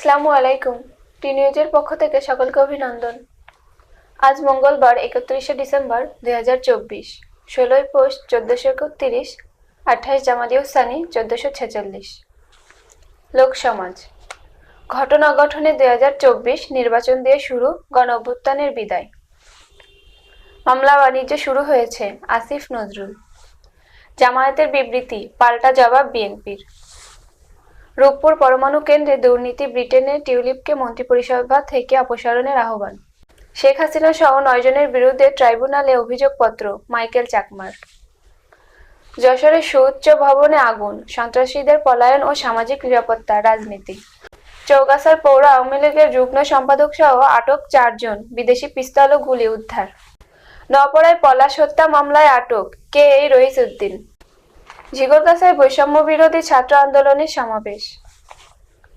আসসালামু আলাইকুম। টি নিউজের পক্ষ থেকে সকলকে অভিনন্দন। আজ মঙ্গলবার 31শে ডিসেম্বর 2024, 16ই পৌষ 1431, 28 জামাদিউ সানি 1446। লোকসমাজ। ঘটনা অঘটনে 2024 নির্বাচন দিয়ে শুরু গণ অভ্যুত্থানের বিদায়। মামলা বাণিজ্য শুরু হয়েছে, আসিফ নজরুল। জামায়াতের বিবৃতি, পাল্টা জবাব বিএনপির। রূপপুর পরমাণু কেন্দ্রে দুর্নীতি, ব্রিটেনের টিউলিপকে মন্ত্রিপরিষদ থেকে অপসারণের আহ্বান। শেখ হাসিনা সহ 9 জনের বিরুদ্ধে ট্রাইব্যুনালে অভিযোগপত্র, মাইকেল চাকমার। যশোরের সুউচ্চ ভবনে আগুন, সন্ত্রাসীদের পলায়ন ও সামাজিক নিরাপত্তা, রাজনীতি। চৌগাছার পৌর আওয়ামী লীগের যুগ্ম সম্পাদক সহ আটক 4 জন, বিদেশি পিস্তল ও গুলি উদ্ধার। নওপাড়ায় পলাশ হত্যা মামলায় আটক কে এই রইস উদ্দিন। ঝিগরগাছায় বৈষম্য বিরোধী ছাত্র আন্দোলনের সমাবেশ।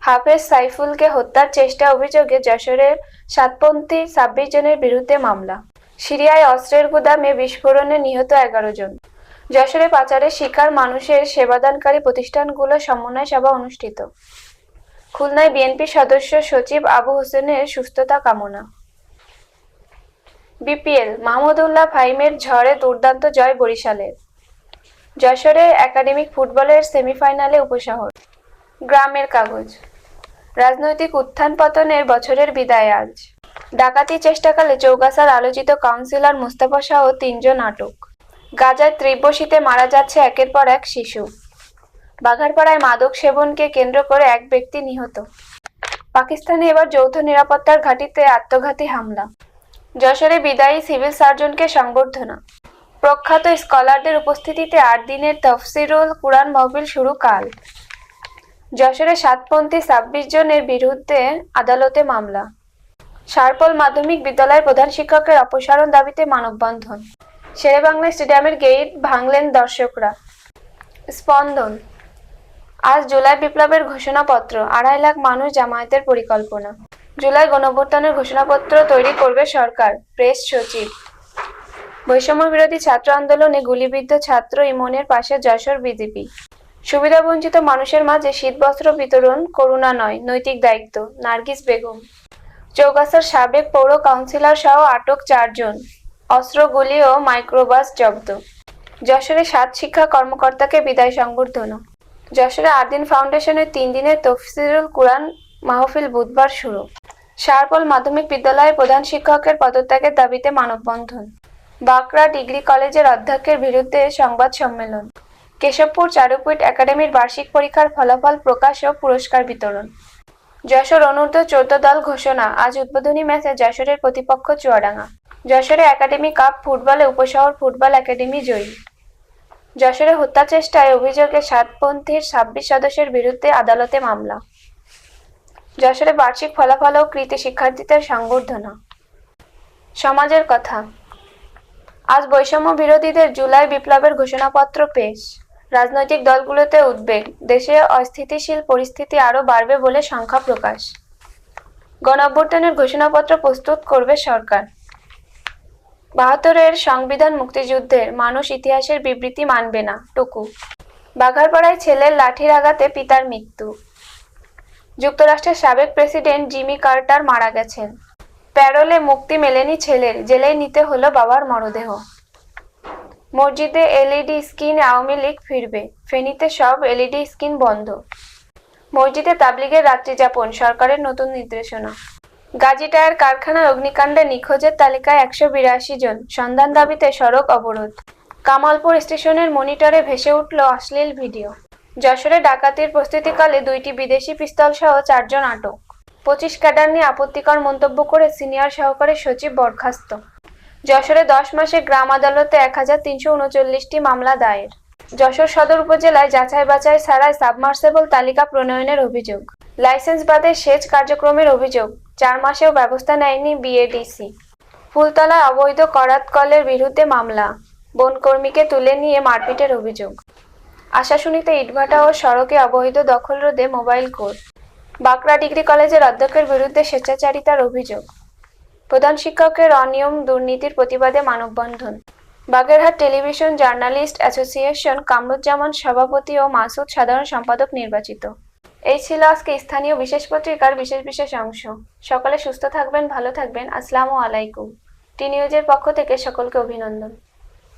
হাফেজ সাইফুলকে হত্যার চেষ্টা অভিযোগে যশোরের সাতপন্থী 26 জনের বিরুদ্ধে মামলা। সিরিয়ায় অস্ত্রের গুদামে বিস্ফোরণে নিহত 11 জন। যশোরে পাচারের শিকার মানুষের সেবাদানকারী প্রতিষ্ঠানগুলোর সমন্বয় সভা অনুষ্ঠিত। খুলনায় বিএনপি সদস্য সচিব আবু হোসেনের সুস্থতা কামনা। বিপিএল, মাহমুদুল্লাহ ফাহিমের ঝড়ে দুর্দান্ত জয় বরিশালের। যশোরে একাডেমিক ফুটবলের সেমিফাইনালে উপশহর। গ্রামের কাগজ। রাজনৈতিক উত্থান পতনের বছরের বিদায় আজ। ডাকাতি চেষ্টাকালে চৌগাছার আলোচিত কাউন্সিলর মুস্তাফা সহ 3 জন আটক। গাজায় তীব্র শীতে মারা যাচ্ছে একের পর এক শিশু। বাঘারপাড়ায় মাদক সেবনকে কেন্দ্র করে এক ব্যক্তি নিহত। পাকিস্তানে এবার যৌথ নিরাপত্তার ঘাঁটিতে আত্মঘাতী হামলা। যশোরে বিদায়ী সিভিল সার্জনকে সংবর্ধনা। প্রখ্যাত স্কলারদের উপস্থিতিতে 8 দিনের তফসিরুল কুরআন মাহফিল শুরু কাল। যশোরে সাতপন্থী 26 জনের বিরুদ্ধে আদালতে মামলা। শারপল মাধ্যমিক বিদ্যালয়ের প্রধান শিক্ষকের অপসারণ দাবিতে মানববন্ধন। শেরেবাংলা স্টেডিয়ামের গেট ভাঙলেন দর্শকরা। স্পন্দন। আজ জুলাই বিপ্লবের ঘোষণাপত্র, 2.5 লাখ মানুষ জামায়াতের পরিকল্পনা। জুলাই গণঅভ্যুত্থানের ঘোষণাপত্র তৈরি করবে সরকার, প্রেস সচিব। বৈষম্য বিরোধী ছাত্র আন্দোলনে গুলিবিদ্ধ ছাত্র ইমনের পাশে যশোর বিজেপি। সুবিধাবঞ্চিত মানুষের মাঝে শীতবস্ত্র বিতরণ করুণা নয়, নৈতিক দায়িত্ব, নার্গিস বেগম। চৌগাছার সাবেক পৌর কাউন্সিলর সহ আটক 4 জন, অস্ত্র, গুলি ও মাইক্রোবাস জব্দ। যশোরে 7 শিক্ষা কর্মকর্তাকে বিদায় সংবর্ধনা। যশোরে আরদিন ফাউন্ডেশনের 3 দিনের তফসিরুল কুরআন মাহফিল বুধবার শুরু। শারপল মাধ্যমিক বিদ্যালয়ের প্রধান শিক্ষকের পদত্যাগের দাবিতে মানববন্ধন। বাঁকড়া ডিগ্রি কলেজের অধ্যক্ষের বিরুদ্ধে সংবাদ সম্মেলন। কেশবপুর চারুপীঠ একাডেমির বার্ষিক পরীক্ষার ফলাফল প্রকাশ ও পুরস্কার বিতরণ। যশোর অনূর্ধ্ব 14 দল ঘোষণা, আজ উদ্বোধনী ম্যাচে যশোরের প্রতিপক্ষ চুয়াডাঙ্গা। যশোরে একাডেমি কাপ ফুটবলে উপশহর ফুটবল একাডেমি জয়ী। যশোরে হত্যা চেষ্টায় অভিযোগে সাতপন্থীর 26 সদস্যের বিরুদ্ধে আদালতে মামলা। যশোরে বার্ষিক ফলাফল ও কৃতী শিক্ষার্থীদের সংবর্ধনা। সমাজের কথা। আজ বৈষম্য বিরোধীদের জুলাই বিপ্লবের ঘোষণাপত্র পেশ। রাজনৈতিক দলগুলোতে উদ্বেগ, দেশে অস্থিতিশীল পরিস্থিতি আরও বাড়বে বলে শঙ্কা প্রকাশ। গণঅভ্যুত্থানের ঘোষণাপত্র প্রস্তুত করবে সরকার। 72-এর সংবিধান মুক্তিযুদ্ধের, মানুষ ইতিহাসের বিবৃতি মানবে না, টুকু। বাঘারপাড়ায় ছেলের লাঠির আঘাতে পিতার মৃত্যু। যুক্তরাষ্ট্রের সাবেক প্রেসিডেন্ট জিমি কার্টার মারা গেছেন। প্যারোলে মুক্তি মেলেনি ছেলের, জেলেই নিতে হলো বাবার মরদেহ। মসজিদে এলইডি স্ক্রিন, আওয়ামী লীগ ফিরবে, ফেনীতে সব এলইডি স্ক্রিন বন্ধ। মসজিদে তাবলিগের রাত্রিযাপন, সরকারের নতুন নির্দেশনা। গাজী টায়ার কারখানার অগ্নিকাণ্ডে নিখোঁজের তালিকায় 182 জন, সন্ধান দাবিতে সড়ক অবরোধ। কামালপুর স্টেশনের মনিটরে ভেসে উঠল অশ্লীল ভিডিও। যশোরে ডাকাতির প্রস্তুতিকালে 2টি বিদেশি পিস্তল সহ 4 জন আটক। 25 ক্যাডার নিয়ে আপত্তিকর মন্তব্য করে সিনিয়র সহকারী সচিব বরখাস্ত। যশোরে 10 মাসে গ্রাম আদালতে 1339টি মামলা দায়ের। যশোর সদর উপজেলায় যাচাই বাছাই ছাড়াই সাবমার্সেবল তালিকা প্রণয়নের অভিযোগ। লাইসেন্স বাদে সেচ কার্যক্রমের অভিযোগ, 4 মাসেও ব্যবস্থা নেয়নি বিএডিসি। ফুলতলায় অবৈধ করাত কলের বিরুদ্ধে মামলা, বনকর্মীকে তুলে নিয়ে মারপিটের অভিযোগ। আশাশুনিতে ইটভাটা ও সড়কে অবৈধ দখল রোধে মোবাইল কোর্ট। বাঁকড়া ডিগ্রি কলেজের অধ্যক্ষের বিরুদ্ধে স্বেচ্ছাচারিতার অভিযোগ। প্রধান শিক্ষকের অনিয়ম দুর্নীতির প্রতিবাদে মানববন্ধন। Bagerhat television journalist association Kamruzzaman সভাপতি ও মাসুদ সাধারণ সম্পাদক নির্বাচিত। এই ছিল আজকে স্থানীয় বিশেষ পত্রিকার বিশেষ বিশেষ অংশ। সকলে সুস্থ থাকবেন, ভালো থাকবেন। আসসালামু আলাইকুম। টি নিউজের পক্ষ থেকে সকলকে অভিনন্দন।